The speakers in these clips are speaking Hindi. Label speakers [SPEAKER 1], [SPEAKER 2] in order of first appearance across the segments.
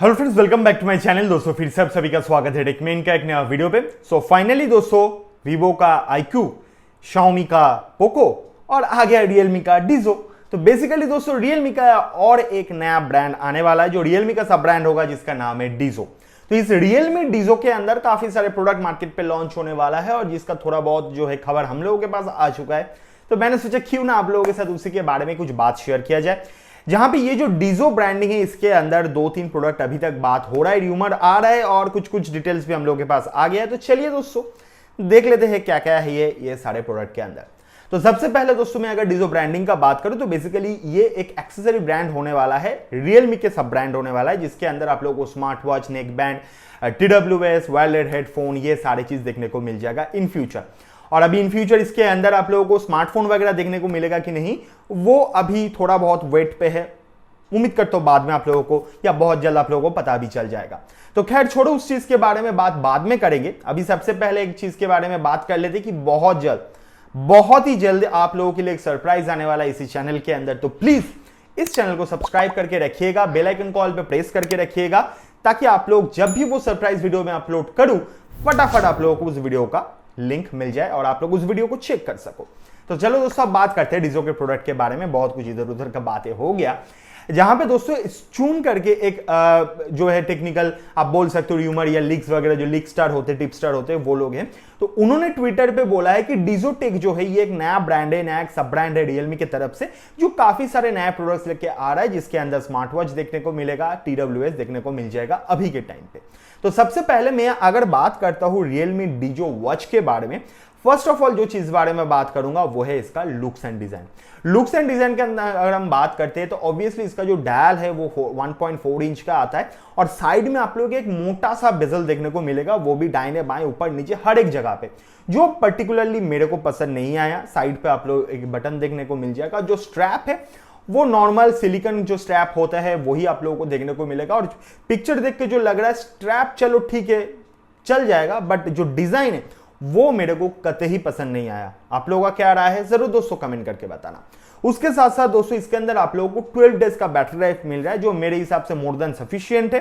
[SPEAKER 1] Hello friends, welcome back to my channel. दोस्तों फिर से आप सभी का स्वागत है टेकमेन का एक नया वीडियो पे। सो फाइनली दोस्तों वीवो का iQ, Xiaomi का पोको और आ गया Realme का डिजो। तो बेसिकली दोस्तों Realme का और एक नया ब्रांड आने वाला है जो Realme का सब ब्रांड होगा जिसका नाम है डिजो। तो इस Realme डिजो के अंदर काफी सारे प्रोडक्ट मार्केट पे लॉन्च होने वाला है और जिसका थोड़ा बहुत जो है खबर हम लोगों के पास आ चुका है। तो मैंने सोचा क्यों ना आप लोगों के साथ उसी के बारे में कुछ बात शेयर किया जाए। जहां पे ये जो डिजो ब्रांडिंग है इसके अंदर 2-3 प्रोडक्ट अभी तक बात हो रहा है, र्यूमर आ रहा है और कुछ डिटेल्स भी हम लोगों के पास आ गया है। तो चलिए दोस्तों देख लेते हैं क्या क्या है ये सारे प्रोडक्ट के अंदर। तो सबसे पहले दोस्तों मैं अगर डिजो ब्रांडिंग का बात करूं तो बेसिकली ये एक एक्सेसरी ब्रांड होने वाला है, रियलमी के सब ब्रांड होने वाला है जिसके अंदर आप लोगों को smart watch, neck band, TWS, wireless headphone, ये सारी चीज देखने को मिल जाएगा इन फ्यूचर। और अभी इन फ्यूचर इसके अंदर आप लोगों को स्मार्टफोन वगैरह देखने को मिलेगा कि नहीं, वो अभी थोड़ा बहुत वेट पे है। उम्मीद करता हूं बाद में आप लोगों को या बहुत जल्द आप लोगों को पता भी चल जाएगा। तो खैर छोड़ो, उस चीज के बारे में बात बाद में करेंगे। अभी सबसे पहले एक चीज के बारे में बात कर लेते कि बहुत ही जल्द आप लोगों के लिए एक सरप्राइज आने वाला है इसी चैनल के अंदर। तो प्लीज इस चैनल को सब्सक्राइब करके रखिएगा, बेल आइकन कॉल पे प्रेस करके रखिएगा ताकि आप लोग जब भी वो सरप्राइज वीडियो में अपलोड करूं फटाफट आप लोगों को उस वीडियो का लिंक मिल जाए और आप लोग उस वीडियो को चेक कर सको। तो चलो दोस्तों अब बात करते हैं डिजो के प्रोडक्ट के बारे में। बहुत कुछ इधर उधर का बातें हो गया, जहां पे दोस्तों चून करके एक जो है टेक्निकल आप बोल सकते हो र्यूमर या लीक्स वगैरह, जो लीक स्टार होते हैं, टिप स्टार होते हैं, वो लोग हैं। तो उन्होंने ट्विटर पे बोला है कि डिजोटेक जो है ये एक नया ब्रांड है, नया एक सब ब्रांड है रियलमी की तरफ से जो काफी सारे नए प्रोडक्ट्स लेके आ रहा है जिसके अंदर स्मार्ट वॉच देखने को मिलेगा, TWS देखने को मिल जाएगा अभी के टाइम पे। तो सबसे पहले मैं अगर बात करता हूं रियलमी डिजो वॉच के बारे में, फर्स्ट ऑफ ऑल जो चीज बारे में बात करूंगा वो है इसका looks and design. Looks and design के अंदर अगर हम बात करते हैं तो ऑब्वियसली इसका जो डायल है वो 1.4 इंच का आता है और साइड में आप लोग एक मोटा सा बेजल देखने को मिलेगा, वो भी दाहिने बाएं ऊपर नीचे हर एक जगह पे, जो पर्टिकुलरली मेरे को पसंद नहीं आया। साइड पे आप लोग एक बटन देखने को मिल जाएगा। जो स्ट्रैप है वो नॉर्मल सिलिकॉन जो स्ट्रैप होता है वही आप लोगों को देखने को मिलेगा और पिक्चर देख के जो लग रहा है स्ट्रैप चलो ठीक है चल जाएगा, बट जो डिजाइन है वो मेरे को कतई पसंद नहीं आया। आप लोगों का क्या राय है जरूर दोस्तों कमेंट करके बताना। उसके साथ साथ दोस्तों इसके अंदर आप लोगों को 12 डेज का बैटरी लाइफ मिल रहा है जो मेरे हिसाब से मोर देन सफिशिएंट है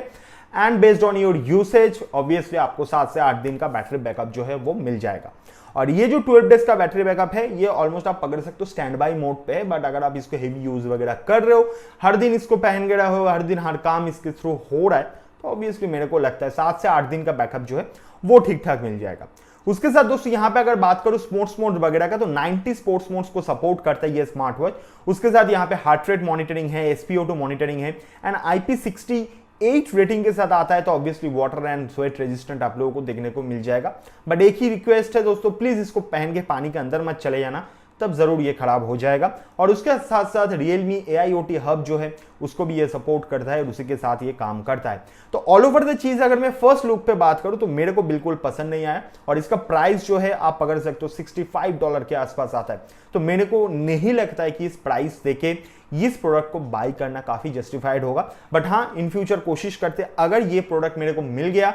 [SPEAKER 1] and based on your usage obviously आपको 7 से 8 दिन का बैटरी बैकअप जो है वो मिल जाएगा। और ये जो 12 डेज का बैटरी बैकअप है ये ऑलमोस्ट आप पकड़ सकते हो स्टैंड बाई मोड पे है, बट अगर आप इसको हेवी यूज वगैरह कर रहे हो, हर दिन इसको पहन के रहे हो, हर दिन हर काम इसके थ्रू हो रहा है, तो ऑब्वियसली मेरे को लगता है 7 से 8 दिन का बैकअप जो है वो ठीक ठाक मिल जाएगा। उसके साथ दोस्तों यहां पे अगर बात करूं स्पोर्ट्स मोड वगैरह का तो 90 स्पोर्ट्स मोड्स को सपोर्ट करता है ये स्मार्ट वॉच। उसके साथ यहां पे हार्ट रेट मॉनिटरिंग है, SpO2 मॉनिटरिंग है एंड IP68 रेटिंग के साथ आता है। तो obviously water and sweat resistant आप लोगों को देखने को मिल जाएगा। बट एक ही रिक्वेस्ट है दोस्तों, प्लीज इसको पहन के पानी के अंदर मत चले जाना, तब जरूर ये खराब हो जाएगा। और उसके साथ साथ Realme AIoT हब जो है उसको भी ये सपोर्ट करता है और उसी के साथ ये काम करता है। तो ऑल ओवर द चीज अगर मैं फर्स्ट लुक पे बात करूं तो मेरे को बिल्कुल पसंद नहीं आया और इसका प्राइस जो है आप पकड़ सकते हो $65 के आसपास आता है। तो मेरे को नहीं लगता है कि इस प्राइस देके इस प्रोडक्ट को बाई करना काफी जस्टिफाइड होगा। बट हाँ, इन फ्यूचर कोशिश करते अगर ये प्रोडक्ट मेरे को मिल गया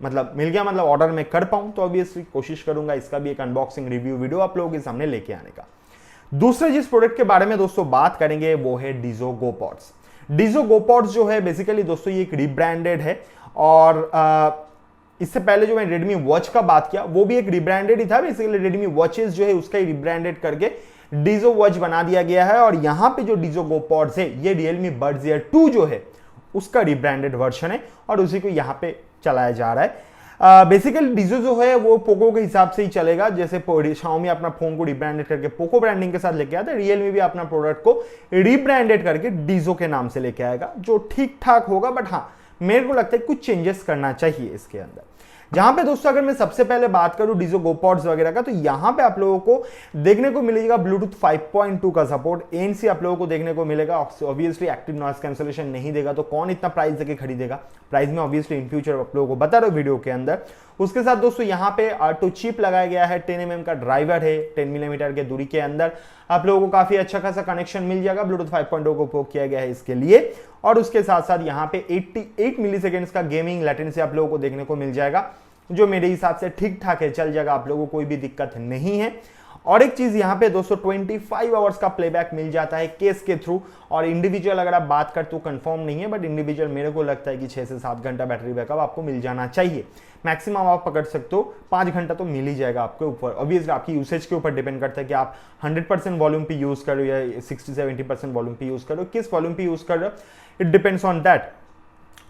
[SPEAKER 1] मतलब ऑर्डर में कर पाऊं तो ऑब्वियसली कोशिश करूंगा इसका भी एक अनबॉक्सिंग रिव्यू वीडियो आप लोगों के सामने लेके आने का। दूसरे जिस प्रोडक्ट के बारे में दोस्तों बात करेंगे वो है डिजो गोपॉड्स। डिजो गोपॉड्स जो है बेसिकली दोस्तों ये एक रिब्रांडेड है और इससे पहले जो मैं रेडमी वॉच का बात किया वो भी एक रिब्रांडेड ही था। बेसिकली रेडमी वॉचेस जो है उसका ही रिब्रांडेड करके डिजो वॉच बना दिया गया है और यहां पे जो डिजो गोपॉड्स है ये रियलमी बड्स एयर 2 जो है उसका रिब्रांडेड वर्जन है और उसी को यहां पे चलाया जा रहा है। बेसिकली डिजो जो है वो पोको के हिसाब से ही चलेगा। जैसे Xiaomi अपना फोन को रिब्रांडेड करके पोको ब्रांडिंग के साथ लेके आता है, रियलमी भी अपना प्रोडक्ट को रिब्रांडेड करके डिजो के नाम से लेके आएगा, जो ठीक ठाक होगा। बट हाँ, मेरे को लगता है कुछ चेंजेस करना चाहिए इसके अंदर। जहां पे दोस्तों अगर मैं सबसे पहले बात करूं डिजो गोपॉड्स वगैरह का तो यहां पे आप लोगों को देखने को मिलेगा ब्लूटूथ 5.2 का सपोर्ट, ANC आप लोगों को देखने को मिलेगा। ऑब्वियसली एक्टिव नॉइस कैंसलेशन नहीं देगा तो कौन इतना प्राइस देके खरीदेगा। प्राइस में ऑब्वियसली इन फ्यूचर आप लोगों को बता रहा हूं वीडियो के अंदर। उसके साथ दोस्तों यहाँ पे R2 चिप लगाया गया है, 10 mm का ड्राइवर है, 10 मिलीमीटर के दूरी के अंदर आप लोगों को काफी अच्छा खासा कनेक्शन मिल जाएगा। ब्लूटूथ 5.0 को उपयोग किया गया है इसके लिए और उसके साथ साथ यहाँ पे 88 मिलीसेकेंड्स का गेमिंग लेटेंसी आप लोगों को देखने को मिल जाएगा, जो मेरे हिसाब से ठीक ठाक है, चल जाएगा, आप लोगों को कोई भी दिक्कत नहीं है। और एक चीज यहाँ पे दोस्तों 25 आवर्स का प्लेबैक मिल जाता है केस के थ्रू, और इंडिविजुअल अगर आप बात करते हो कंफर्म नहीं है, बट इंडिविजुअल मेरे को लगता है कि 6 से 7 घंटा बैटरी बैकअप आपको मिल जाना चाहिए। मैक्सिमम आप पकड़ सकते हो 5 घंटा तो मिल ही जाएगा आपके ऊपर। ऑब्वियसली आपकी यूसेज के ऊपर डिपेंड करता है कि आप 100% वॉल्यूम पे यूज कर रहे हो या 60-70% वॉल्यूम पे यूज कर रहे हो, किस वॉल्यूम पे यूज कर रहे हो, इट डिपेंड्स ऑन दैट।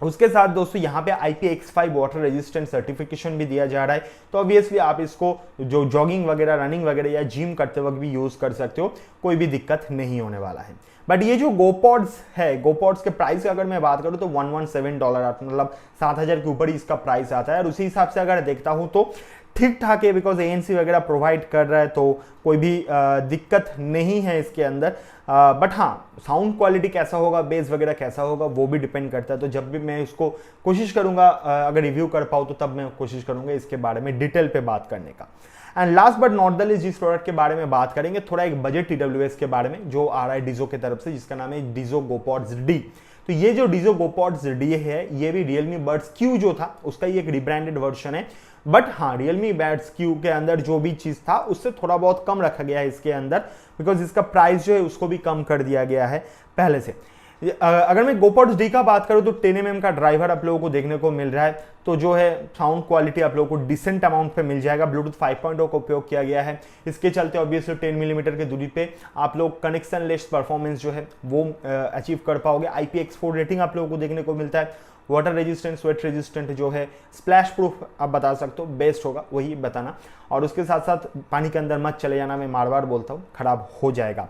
[SPEAKER 1] उसके साथ दोस्तों यहाँ पे IPX5 वाटर रेजिस्टेंट सर्टिफिकेशन भी दिया जा रहा है, तो ऑब्वियसली आप इसको जो जॉगिंग वगैरह, रनिंग वगैरह या जिम करते वक्त भी यूज कर सकते हो, कोई भी दिक्कत नहीं होने वाला है। बट ये जो GoPods है, GoPods के प्राइस की अगर मैं बात करूँ तो $117, मतलब 7,000 के ऊपर ही इसका प्राइस आता है। और उसी हिसाब से अगर देखता हूँ तो ठीक ठाक है, बिकॉज ANC वगैरह प्रोवाइड कर रहा है, तो कोई भी दिक्कत नहीं है इसके अंदर। बट हाँ, साउंड क्वालिटी कैसा होगा, बेस वगैरह कैसा होगा, वो भी डिपेंड करता है। तो जब भी मैं इसको कोशिश करूंगा, अगर रिव्यू कर पाऊँ तो तब मैं कोशिश करूंगा इसके बारे में डिटेल पे बात करने का। And last but not the least, जिस प्रोडक्ट के बारे में बात करेंगे, थोड़ा एक बजट TWS के बारे में जो आ रहा है DIZO की तरफ से, जिसका नाम है DIZO GoPodsD। तो ये जो DIZO GoPodsD है, ये भी Realme Buds Q जो था उसका ये एक रिब्रांडेड वर्जन है। बट हाँ, Realme Buds Q के अंदर जो भी चीज था उससे थोड़ा बहुत कम रखा गया है इसके अंदर, बिकॉज इसका प्राइस जो है उसको भी कम कर दिया गया है पहले से। अगर मैं GoPodsD का बात करूं तो 10mm का ड्राइवर आप लोगों को देखने को मिल रहा है, तो जो है साउंड क्वालिटी आप लोगों को डिसेंट अमाउंट पे मिल जाएगा। ब्लूटूथ 5.0 का उपयोग किया गया है, इसके चलते ऑब्वियसली 10mm की दूरी पे आप लोग कनेक्शन लेस परफॉर्मेंस जो है वो अचीव कर पाओगे। IPX4 रेटिंग आप लोगों को देखने को मिलता है। वाटर रेजिस्टेंट, स्वेट रेजिस्टेंट जो है, स्प्लैश प्रूफ आप बता सकते हो, बेस्ट होगा वही बताना। और उसके साथ साथ पानी के अंदर मत चले जाना, मैं बार बार बोलता हूँ, खराब हो जाएगा।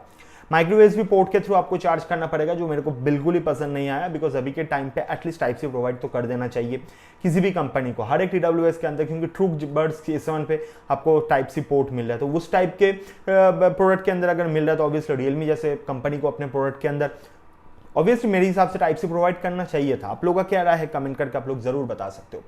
[SPEAKER 1] माइक्रो USB पोर्ट के थ्रू आपको चार्ज करना पड़ेगा, जो मेरे को बिल्कुल ही पसंद नहीं आया, बिकॉज अभी के टाइम पे एटलीस्ट टाइप सी प्रोवाइड तो कर देना चाहिए किसी भी कंपनी को, हर एक TWS के अंदर, क्योंकि ट्रू बर्ड्स K7 पे आपको टाइप सी पोर्ट मिल रहा है। तो उस टाइप के प्रोडक्ट के अंदर अगर मिल रहा है तो ऑब्वियसली Realme जैसे कंपनी को अपने प्रोडक्ट के अंदर ऑब्वियसली मेरे हिसाब से टाइप सी प्रोवाइड करना चाहिए था। आप लोगों का क्या राय है कमेंट करके आप लोग जरूर बता सकते हो।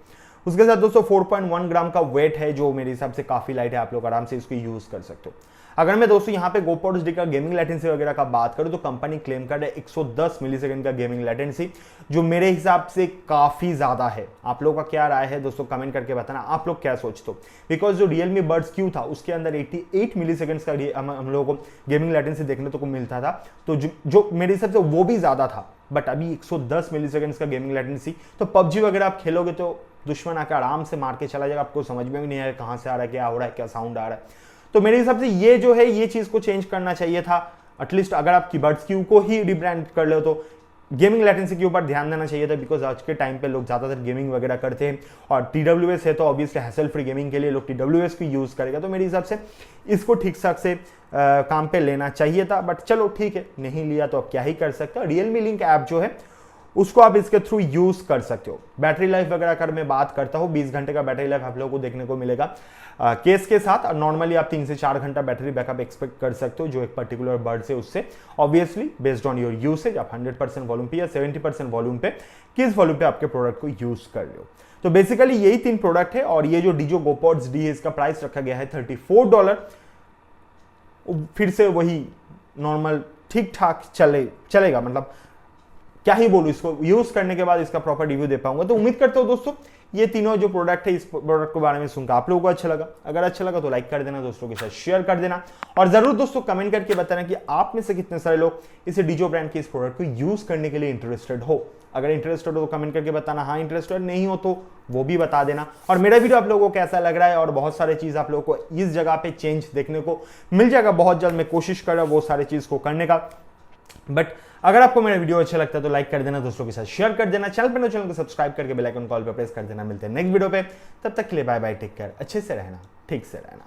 [SPEAKER 1] उसके साथ दोस्तों 4.1 ग्राम का वेट है, जो मेरे हिसाब से काफी लाइट है, आप लोग आराम से इसको यूज कर सकते हो। अगर मैं दोस्तों यहाँ पे GoPodsD का गेमिंग लेटेंसी वगैरह का बात करूं तो कंपनी क्लेम कर रहा है 110 मिलीसेकंड का गेमिंग लेटेंसी, जो मेरे हिसाब से काफी ज्यादा है। आप लोगों का क्या राय है दोस्तों कमेंट करके बताना, आप लोग क्या सोचते हो। बिकॉज जो Realme Buds Q था उसके अंदर 88 मिलीसेकंड का हम लोगों को गेमिंग लेटेंसी देखने को मिलता था, तो जो मेरे हिसाब से वो भी ज्यादा था। बट अभी 110 मिलीसेकंड का गेमिंग लेटेंसी, तो PUBG वगैरह आप खेलोगे तो दुश्मन आकर आराम से मार के चला जाएगा, आपको समझ में भी नहीं आएगा कहां से आ रहा है, क्या हो रहा है, क्या साउंड आ रहा है। तो मेरे हिसाब से ये जो है ये चीज को चेंज करना चाहिए था। एटलीस्ट अगर आप Buds Q को ही रिब्रांड कर लो तो गेमिंग लेटेंसी के ऊपर ध्यान देना चाहिए था, बिकॉज आज के टाइम पे लोग ज्यादातर गेमिंग वगैरह करते हैं, और TWS है तो ऑब्वियसली हैसल फ्री गेमिंग के लिए लोग TWS को यूज करेगा। तो मेरे हिसाब से इसको ठीक ठाक से काम पे लेना चाहिए था। बट चलो ठीक है, नहीं लिया तो अब क्या ही कर सकते हो। Realme लिंक ऐप जो है उसको आप इसके थ्रू यूज कर सकते हो। बैटरी लाइफ वगैरह अगर मैं बात करता हूँ, 20 घंटे का बैटरी लाइफ आप लोगों को देखने को मिलेगा केस के साथ। और नॉर्मली आप 3 से 4 घंटा बैटरी बैकअप एक्सपेक्ट कर सकते हो, जो एक पर्टिकुलर बर्ड से उससे obviously based on your usage, आप 100% वॉल्यूम पे या 70% वॉल्यूम पे किस वॉल्यूम पे आपके प्रोडक्ट को यूज कर रहे हो। तो बेसिकली यही 3 प्रोडक्ट है। और ये जो DIZO GoPodsD है, इसका प्राइस रखा गया है $34। फिर से वही नॉर्मल ठीक ठाक चलेगा, मतलब क्या ही बोलूं, इसको यूज करने के बाद इसका प्रॉपर रिव्यू दे पाऊंगा। तो उम्मीद करता हूं दोस्तों ये तीनों जो प्रोडक्ट है, इस प्रोडक्ट के बारे में सुनकर आप लोगों को अच्छा लगा। अगर अच्छा लगा तो लाइक कर देना, दोस्तों के साथ शेयर कर देना, और जरूर दोस्तों कमेंट करके बताना कि आप में से कितने सारे लोग इसे DIZO ब्रांड के इस प्रोडक्ट को यूज करने के लिए इंटरेस्टेड हो। अगर इंटरेस्टेड हो तो कमेंट करके बताना, हाँ इंटरेस्टेड, नहीं हो तो वो भी बता देना। और मेरा वीडियो आप लोगों को कैसा लग रहा है, और बहुत सारे चीज आप लोगों को इस जगह पे चेंज देखने को मिल जाएगा बहुत जल्द। मैं कोशिश कर रहा हूं वो सारे चीज को करने का। बट अगर आपको मेरा वीडियो अच्छा लगता है तो लाइक कर देना, दोस्तों के साथ शेयर कर देना, चैनल को सब्सक्राइब करके बेल आइकन कॉल पे प्रेस कर देना। मिलते हैं नेक्स्ट वीडियो पे, तब तक के लिए बाय बाय, टेक केयर, अच्छे से रहना, ठीक से रहना।